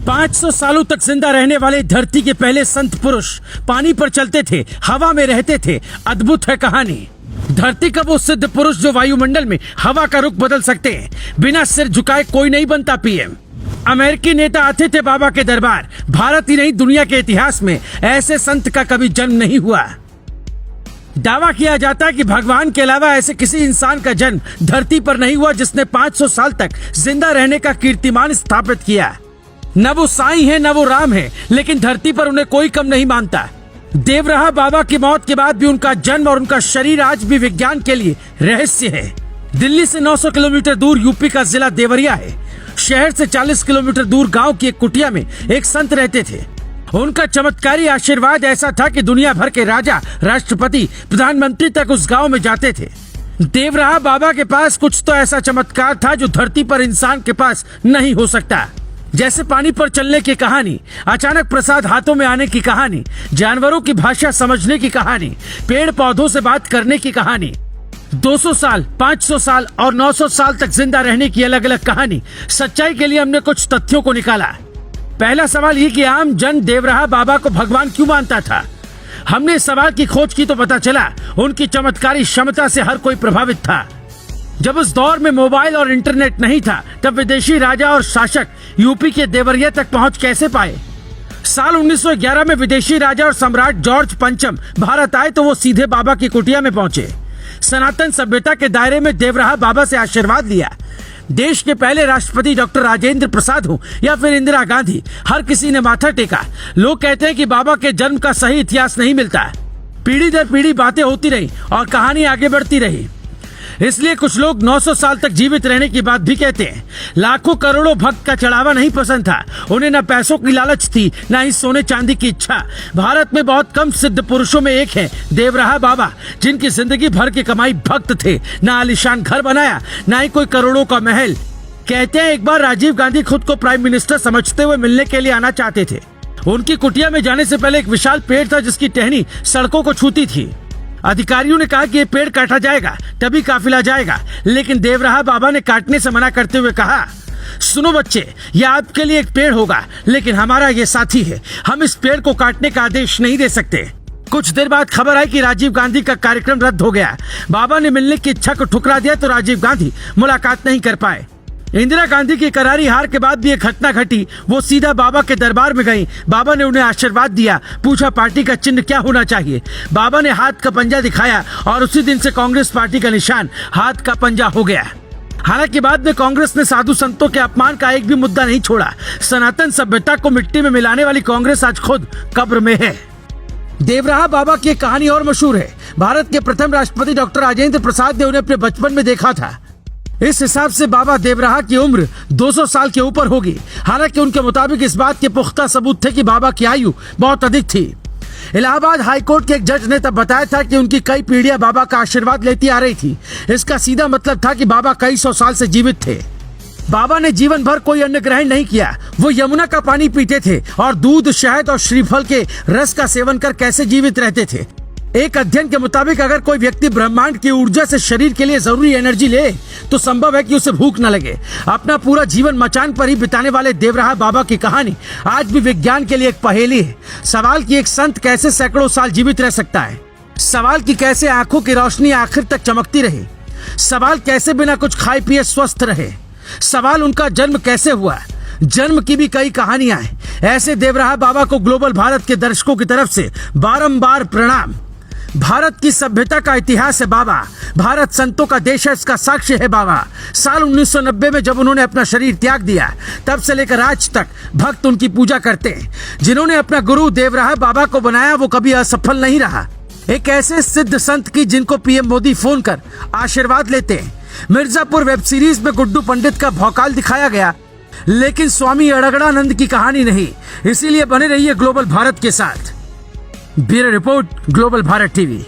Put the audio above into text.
500 सालों तक जिंदा रहने वाले धरती के पहले संत पुरुष पानी पर चलते थे, हवा में रहते थे। अद्भुत है कहानी। धरती का वो सिद्ध पुरुष जो वायुमंडल में हवा का रुख बदल सकते हैं। बिना सिर झुकाए कोई नहीं बनता पीएम। अमेरिकी नेता आते थे बाबा के दरबार। भारत ही नहीं दुनिया के इतिहास में ऐसे संत का कभी जन्म नहीं हुआ। दावा किया जाता है कि भगवान के अलावा ऐसे किसी इंसान का जन्म धरती पर नहीं हुआ जिसने 500 साल तक जिंदा रहने का कीर्तिमान स्थापित किया। न वो साईं है न वो राम है, लेकिन धरती पर उन्हें कोई कम नहीं मानता। देवराहा बाबा की मौत के बाद भी उनका जन्म और उनका शरीर आज भी विज्ञान के लिए रहस्य है। दिल्ली से 900 किलोमीटर दूर यूपी का जिला देवरिया है। शहर से 40 किलोमीटर दूर गांव की एक कुटिया में एक संत रहते थे। उनका चमत्कारी आशीर्वाद ऐसा था कि दुनिया भर के राजा, राष्ट्रपति, प्रधानमंत्री तक उस गांव में जाते थे। देवराहा बाबा के पास कुछ तो ऐसा चमत्कार था जो धरती पर इंसान के पास नहीं हो सकता। जैसे पानी पर चलने की कहानी, अचानक प्रसाद हाथों में आने की कहानी, जानवरों की भाषा समझने की कहानी, पेड़ पौधों से बात करने की कहानी, 200 साल, 500 साल और 900 साल तक जिंदा रहने की अलग अलग कहानी। सच्चाई के लिए हमने कुछ तथ्यों को निकाला। पहला सवाल ये कि आम जन देवराहा बाबा को भगवान क्यों मानता था। हमने इस सवाल की खोज की तो पता चला उनकी चमत्कारी क्षमता से हर कोई प्रभावित था। जब उस दौर में मोबाइल और इंटरनेट नहीं था, तब विदेशी राजा और शासक यूपी के देवरिया तक पहुंच कैसे पाए। साल 1911 में विदेशी राजा और सम्राट जॉर्ज पंचम भारत आए तो वो सीधे बाबा की कुटिया में पहुंचे। सनातन सभ्यता के दायरे में देवराहा बाबा से आशीर्वाद लिया। देश के पहले राष्ट्रपति डॉक्टर राजेंद्र प्रसाद हो या फिर इंदिरा गांधी, हर किसी ने माथा टेका। लोग कहते हैं कि बाबा के जन्म का सही इतिहास नहीं मिलता। पीढ़ी दर पीढ़ी बातें होती रही और कहानी आगे बढ़ती रही। इसलिए कुछ लोग 900 साल तक जीवित रहने की बात भी कहते हैं। लाखों करोड़ों भक्त का चढ़ावा नहीं पसंद था। उन्हें न पैसों की लालच थी, न ही सोने चांदी की इच्छा। भारत में बहुत कम सिद्ध पुरुषों में एक है देवराहा बाबा, जिनकी जिंदगी भर की कमाई भक्त थे। न आलीशान घर बनाया, न ही कोई करोड़ों का महल। कहते हैं एक बार राजीव गांधी खुद को प्राइम मिनिस्टर समझते हुए मिलने के लिए आना चाहते थे। उनकी कुटिया में जाने से पहले एक विशाल पेड़ था जिसकी टहनी सड़कों को छूती थी। अधिकारियों ने कहा कि ये पेड़ काटा जाएगा तभी काफिला जाएगा, लेकिन देवराहा बाबा ने काटने से मना करते हुए कहा, सुनो बच्चे, ये आपके लिए एक पेड़ होगा, लेकिन हमारा ये साथी है। हम इस पेड़ को काटने का आदेश नहीं दे सकते। कुछ देर बाद खबर आई कि राजीव गांधी का कार्यक्रम रद्द हो गया। बाबा ने मिलने की इच्छा को ठुकरा दिया तो राजीव गांधी मुलाकात नहीं कर पाए। इंदिरा गांधी की करारी हार के बाद भी एक घटना घटी। वो सीधा बाबा के दरबार में गई। बाबा ने उन्हें आशीर्वाद दिया। पूछा पार्टी का चिन्ह क्या होना चाहिए। बाबा ने हाथ का पंजा दिखाया और उसी दिन से कांग्रेस पार्टी का निशान हाथ का पंजा हो गया। हालांकि बाद में कांग्रेस ने साधु संतों के अपमान का एक भी मुद्दा नहीं छोड़ा। सनातन सभ्यता को मिट्टी में मिलाने वाली कांग्रेस आज खुद कब्र में है। देवराहा बाबा की कहानी और मशहूर है। भारत के प्रथम राष्ट्रपति डॉक्टर राजेंद्र प्रसाद ने उन्हें अपने बचपन में देखा था। इस हिसाब से बाबा देवराहा की उम्र 200 साल के ऊपर होगी। हालांकि उनके मुताबिक इस बात के पुख्ता सबूत थे कि बाबा की आयु बहुत अधिक थी। इलाहाबाद हाईकोर्ट के एक जज ने तब बताया था कि उनकी कई पीढ़ियां बाबा का आशीर्वाद लेती आ रही थी। इसका सीधा मतलब था कि बाबा कई सौ साल से जीवित थे। बाबा ने जीवन भर कोई अन्न ग्रहण नहीं किया। वो यमुना का पानी पीते थे और दूध, शहद और श्रीफल के रस का सेवन कर कैसे जीवित रहते थे। एक अध्ययन के मुताबिक अगर कोई व्यक्ति ब्रह्मांड की ऊर्जा से शरीर के लिए जरूरी एनर्जी ले तो संभव है कि उसे भूख न लगे। अपना पूरा जीवन मचान पर ही बिताने वाले देवराहा बाबा की कहानी आज भी विज्ञान के लिए एक पहेली है। सवाल कि एक संत कैसे सैकड़ों साल जीवित रह सकता है। सवाल कि कैसे आंखों की रोशनी आखिर तक चमकती रहे। सवाल कैसे बिना कुछ खाए पिए स्वस्थ रहे। सवाल उनका जन्म कैसे हुआ। जन्म की भी कई कहानियां हैं। ऐसे देवराहा बाबा को ग्लोबल भारत के दर्शकों की तरफ से बारंबार प्रणाम। भारत की सभ्यता का इतिहास है बाबा। भारत संतों का देश है, इसका साक्ष्य है बाबा। साल 1990 में जब उन्होंने अपना शरीर त्याग दिया, तब से लेकर आज तक भक्त उनकी पूजा करते हैं। जिन्होंने अपना गुरु देवराहा बाबा को बनाया वो कभी असफल नहीं रहा। एक ऐसे सिद्ध संत की जिनको पीएम मोदी फोन कर आशीर्वाद लेते हैं। मिर्जापुर वेब सीरीज में गुड्डू पंडित का भौकाल दिखाया गया, लेकिन स्वामी अड़गड़ानंद की कहानी नहीं। इसीलिए बने रहिए ग्लोबल भारत के साथ। Bureau report, global Bharat TV.